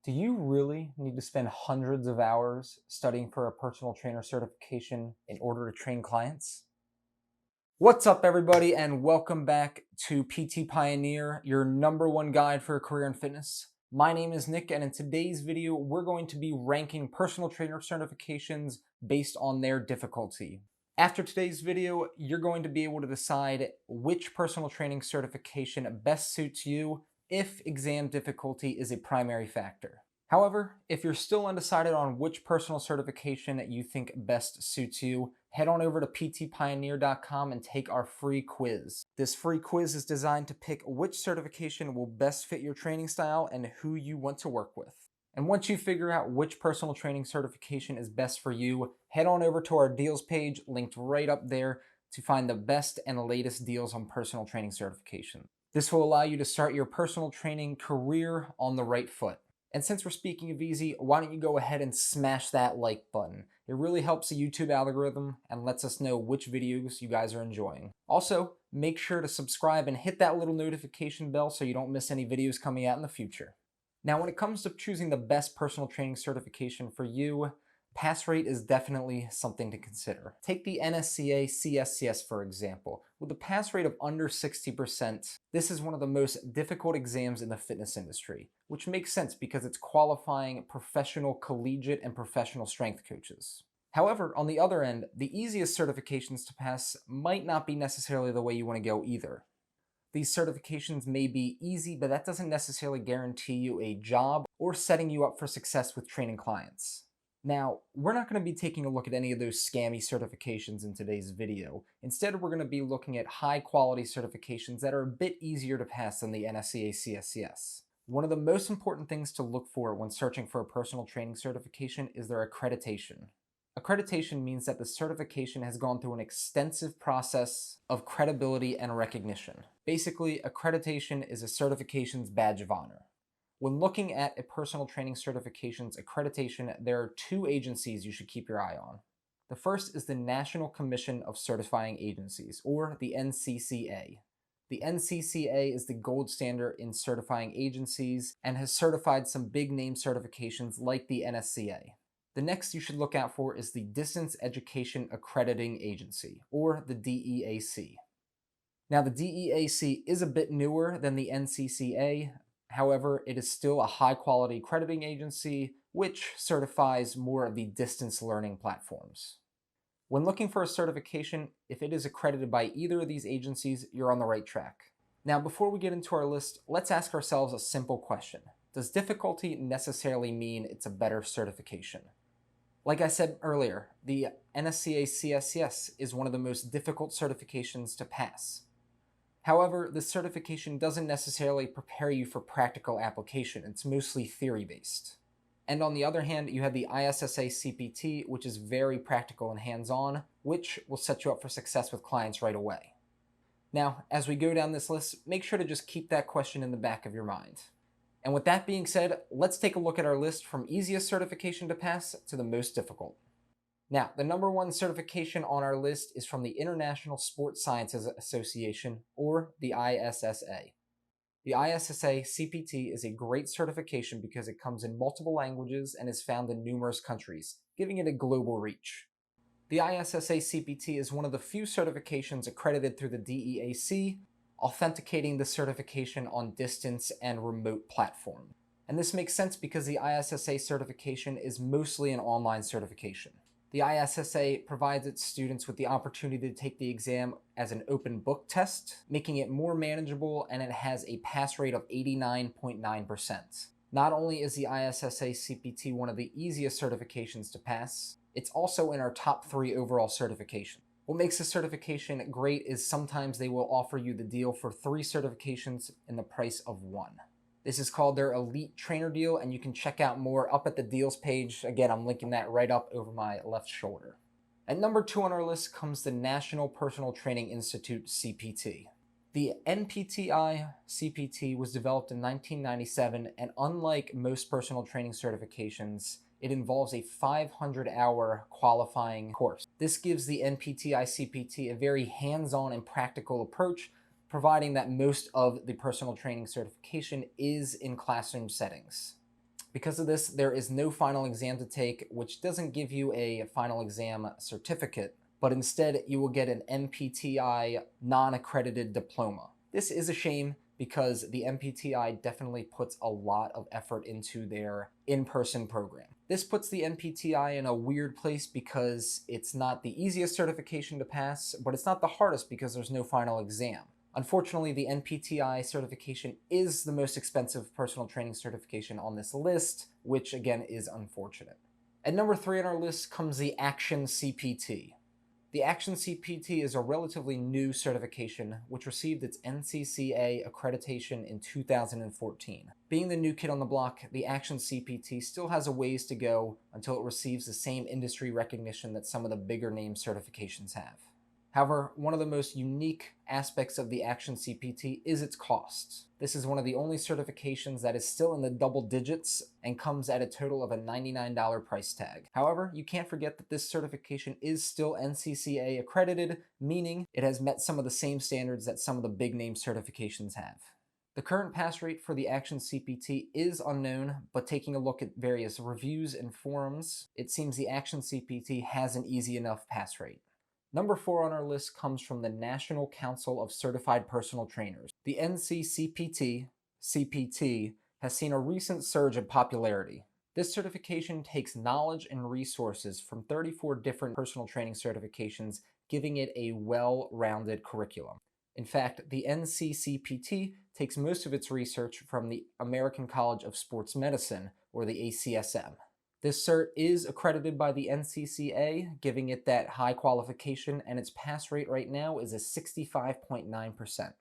Do you really need to spend hundreds of hours studying for a personal trainer certification in order to train clients? What's up, everybody, and welcome back to PT Pioneer, your #1 guide for a career in fitness. My name is Nick, and in today's video, we're going to be ranking personal trainer certifications based on their difficulty. After today's video, you're going to be able to decide which personal training certification best suits you if exam difficulty is a primary factor. However, if you're still undecided on which personal certification you think best suits you, head on over to PTPioneer.com and take our free quiz. This free quiz is designed to pick which certification will best fit your training style and who you want to work with. And once you figure out which personal training certification is best for you, head on over to our deals page linked right up there to find the best and latest deals on personal training certification. This will allow you to start your personal training career on the right foot. And since we're speaking of easy, why don't you go ahead and smash that like button? It really helps the YouTube algorithm and lets us know which videos you guys are enjoying. Also, make sure to subscribe and hit that little notification bell so you don't miss any videos coming out in the future. Now, when it comes to choosing the best personal training certification for you, pass rate is definitely something to consider. Take the NSCA CSCS, for example. With a pass rate of under 60%, this is one of the most difficult exams in the fitness industry, which makes sense because it's qualifying professional collegiate and professional strength coaches. However, on the other end, the easiest certifications to pass might not be necessarily the way you want to go either. These certifications may be easy, but that doesn't necessarily guarantee you a job or setting you up for success with training clients. Now, we're not going to be taking a look at any of those scammy certifications in today's video. Instead, we're going to be looking at high-quality certifications that are a bit easier to pass than the NSCA CSCS. One of the most important things to look for when searching for a personal training certification is their accreditation. Accreditation means that the certification has gone through an extensive process of credibility and recognition. Basically, accreditation is a certification's badge of honor. When looking at a personal training certification's accreditation, there are two agencies you should keep your eye on. The first is the National Commission of Certifying Agencies, or the NCCA. The NCCA is the gold standard in certifying agencies and has certified some big name certifications like the NSCA. The next you should look out for is the Distance Education Accrediting Agency, or the DEAC. Now, the DEAC is a bit newer than the NCCA. However, it is still a high-quality accrediting agency which certifies more of the distance learning platforms. When looking for a certification, if it is accredited by either of these agencies, you're on the right track. Now, before we get into our list, let's ask ourselves a simple question. Does difficulty necessarily mean it's a better certification? Like I said earlier, the NSCA CSCS is one of the most difficult certifications to pass. However, this certification doesn't necessarily prepare you for practical application. It's mostly theory-based. And on the other hand, you have the ISSA CPT, which is very practical and hands-on, which will set you up for success with clients right away. Now, as we go down this list, make sure to just keep that question in the back of your mind. And with that being said, let's take a look at our list from easiest certification to pass to the most difficult. Now, the #1 certification on our list is from the International Sports Sciences Association, or the ISSA. The ISSA CPT is a great certification because it comes in multiple languages and is found in numerous countries, giving it a global reach. The ISSA CPT is one of the few certifications accredited through the DEAC, authenticating the certification on distance and remote platform. And this makes sense because the ISSA certification is mostly an online certification. The ISSA provides its students with the opportunity to take the exam as an open book test, making it more manageable, and it has a pass rate of 89.9%. Not only is the ISSA CPT one of the easiest certifications to pass, it's also in our top 3 overall certification. What makes a certification great is sometimes they will offer you the deal for 3 certifications in the price of 1. This is called their Elite Trainer Deal, and you can check out more up at the deals page. Again, I'm linking that right up over my left shoulder. At #2 on our list comes the National Personal Training Institute CPT. The NPTI CPT was developed in 1997, and unlike most personal training certifications, it involves a 500-hour qualifying course. This gives the NPTI CPT a very hands-on and practical approach, providing that most of the personal training certification is in classroom settings. Because of this, there is no final exam to take, which doesn't give you a final exam certificate, but instead you will get an NPTI non-accredited diploma. This is a shame because the NPTI definitely puts a lot of effort into their in-person program. This puts the NPTI in a weird place because it's not the easiest certification to pass, but it's not the hardest because there's no final exam. Unfortunately, the NPTI certification is the most expensive personal training certification on this list, which again is unfortunate. At number 3 on our list comes the ACTION CPT. The ACTION CPT is a relatively new certification which received its NCCA accreditation in 2014. Being the new kid on the block, the ACTION CPT still has a ways to go until it receives the same industry recognition that some of the bigger name certifications have. However, one of the most unique aspects of the ACTION CPT is its costs. This is one of the only certifications that is still in the double digits and comes at a total of a $99 price tag. However, you can't forget that this certification is still NCCA accredited, meaning it has met some of the same standards that some of the big name certifications have. The current pass rate for the ACTION CPT is unknown, but taking a look at various reviews and forums, it seems the ACTION CPT has an easy enough pass rate. Number 4 on our list comes from the National Council of Certified Personal Trainers. The NCCPT CPT has seen a recent surge in popularity. This certification takes knowledge and resources from 34 different personal training certifications, giving it a well-rounded curriculum. In fact, the NCCPT takes most of its research from the American College of Sports Medicine, or the ACSM. This cert is accredited by the NCCA, giving it that high qualification, and its pass rate right now is a 65.9%.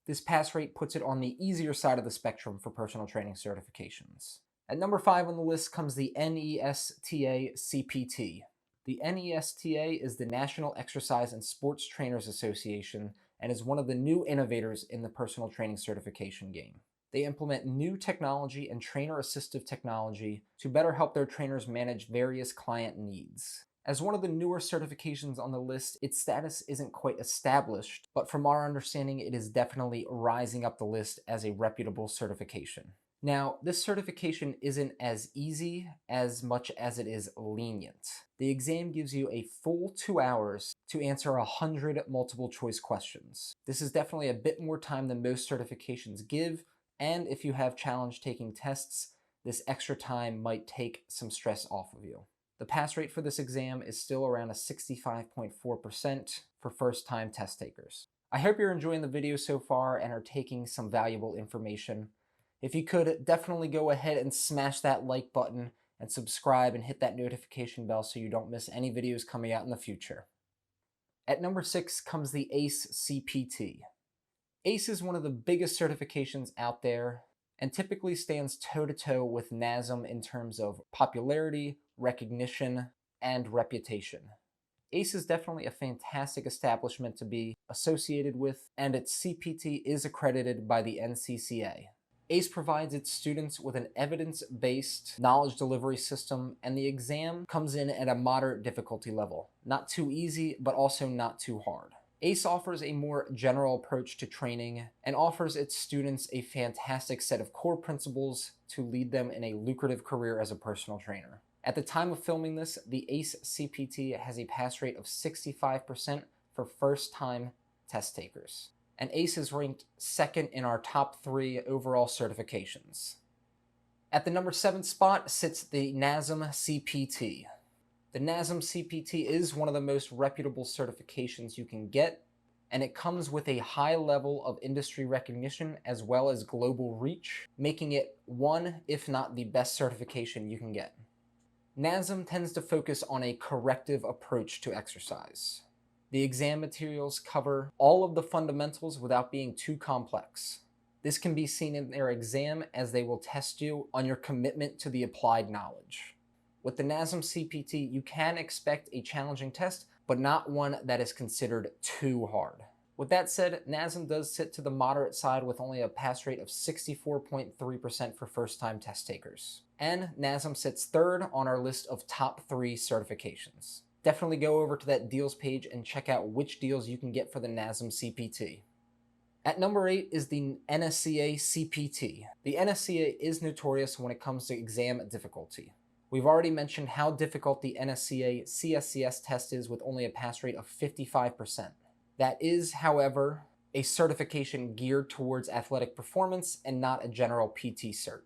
This pass rate puts it on the easier side of the spectrum for personal training certifications. At number 5 on the list comes the NESTA CPT. The NESTA is the National Exercise and Sports Trainers Association and is one of the new innovators in the personal training certification game. They implement new technology and trainer assistive technology to better help their trainers manage various client needs. As one of the newer certifications on the list, its status isn't quite established, but from our understanding, it is definitely rising up the list as a reputable certification. Now, this certification isn't as easy as much as it is lenient. The exam gives you a full 2 hours to answer 100 multiple choice questions. This is definitely a bit more time than most certifications give, and if you have challenge taking tests, this extra time might take some stress off of you. The pass rate for this exam is still around a 65.4% for first-time test takers. I hope you're enjoying the video so far and are taking some valuable information. If you could, definitely go ahead and smash that like button and subscribe and hit that notification bell so you don't miss any videos coming out in the future. At number 6 comes the ACE CPT. ACE is one of the biggest certifications out there and typically stands toe-to-toe with NASM in terms of popularity, recognition, and reputation. ACE is definitely a fantastic establishment to be associated with, and its CPT is accredited by the NCCA. ACE provides its students with an evidence-based knowledge delivery system, and the exam comes in at a moderate difficulty level. Not too easy, but also not too hard. ACE offers a more general approach to training and offers its students a fantastic set of core principles to lead them in a lucrative career as a personal trainer. At the time of filming this, the ACE CPT has a pass rate of 65% for first-time test takers. And ACE is ranked second in our top 3 overall certifications. At the number 7 spot sits the NASM CPT. The NASM CPT is one of the most reputable certifications you can get, and it comes with a high level of industry recognition as well as global reach, making it one, if not the best certification you can get. NASM tends to focus on a corrective approach to exercise. The exam materials cover all of the fundamentals without being too complex. This can be seen in their exam as they will test you on your commitment to the applied knowledge. With the NASM CPT, you can expect a challenging test, but not one that is considered too hard. With that said, NASM does sit to the moderate side with only a pass rate of 64.3% for first-time test takers. And NASM sits third on our list of top 3 certifications. Definitely go over to that deals page and check out which deals you can get for the NASM CPT. At number 8 is the NSCA CPT. The NSCA is notorious when it comes to exam difficulty. We've already mentioned how difficult the NSCA CSCS test is with only a pass rate of 55%. That is, however, a certification geared towards athletic performance and not a general PT cert.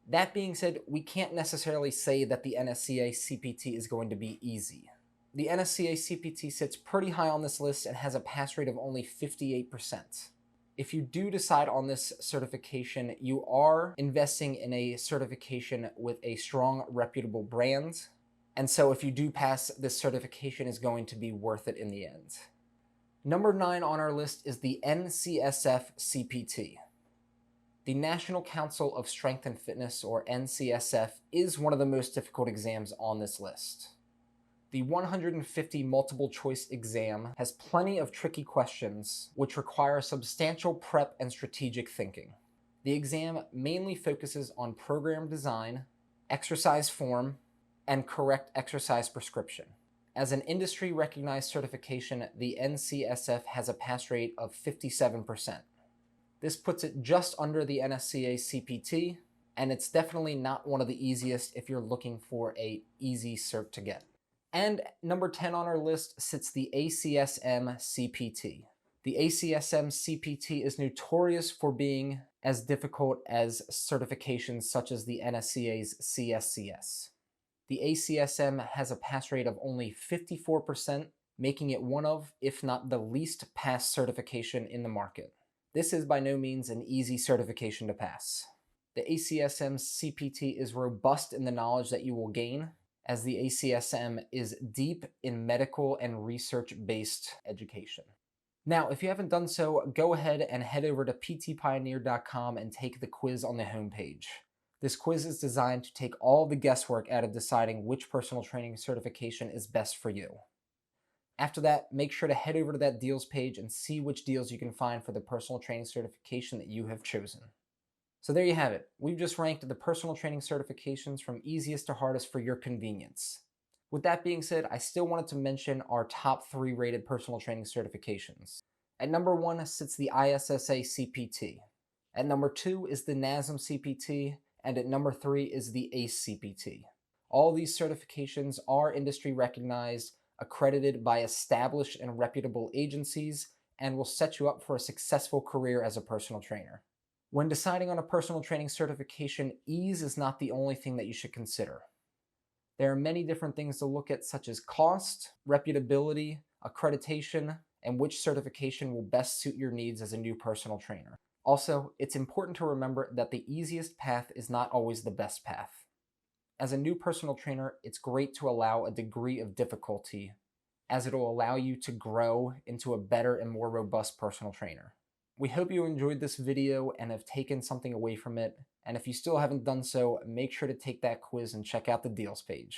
That being said, we can't necessarily say that the NSCA CPT is going to be easy. The NSCA CPT sits pretty high on this list and has a pass rate of only 58%. If you do decide on this certification, you are investing in a certification with a strong, reputable brand. And so if you do pass, this certification is going to be worth it in the end. Number 9 on our list is the NCSF CPT. The National Council of Strength and Fitness, or NCSF, is one of the most difficult exams on this list. The 150 multiple choice exam has plenty of tricky questions which require substantial prep and strategic thinking. The exam mainly focuses on program design, exercise form, and correct exercise prescription. As an industry-recognized certification, the NCSF has a pass rate of 57%. This puts it just under the NSCA CPT, and it's definitely not one of the easiest if you're looking for an easy cert to get. And number 10 on our list sits the ACSM CPT. The ACSM CPT is notorious for being as difficult as certifications such as the NSCA's CSCS. The ACSM has a pass rate of only 54%, making it one of, if not the least passed certification in the market. This is by no means an easy certification to pass. The ACSM CPT is robust in the knowledge that you will gain, as the ACSM is deep in medical and research-based education. Now, if you haven't done so, go ahead and head over to PTPioneer.com and take the quiz on the homepage. This quiz is designed to take all the guesswork out of deciding which personal training certification is best for you. After that, make sure to head over to that deals page and see which deals you can find for the personal training certification that you have chosen. So there you have it. We've just ranked the personal training certifications from easiest to hardest for your convenience. With that being said, I still wanted to mention our top 3 rated personal training certifications. At number 1 sits the ISSA CPT. At number 2 is the NASM CPT, and at number 3 is the ACE CPT. All these certifications are industry recognized, accredited by established and reputable agencies, and will set you up for a successful career as a personal trainer. When deciding on a personal training certification, ease is not the only thing that you should consider. There are many different things to look at, such as cost, reputability, accreditation, and which certification will best suit your needs as a new personal trainer. Also, it's important to remember that the easiest path is not always the best path. As a new personal trainer, it's great to allow a degree of difficulty, as it will allow you to grow into a better and more robust personal trainer. We hope you enjoyed this video and have taken something away from it, and if you still haven't done so, make sure to take that quiz and check out the deals page.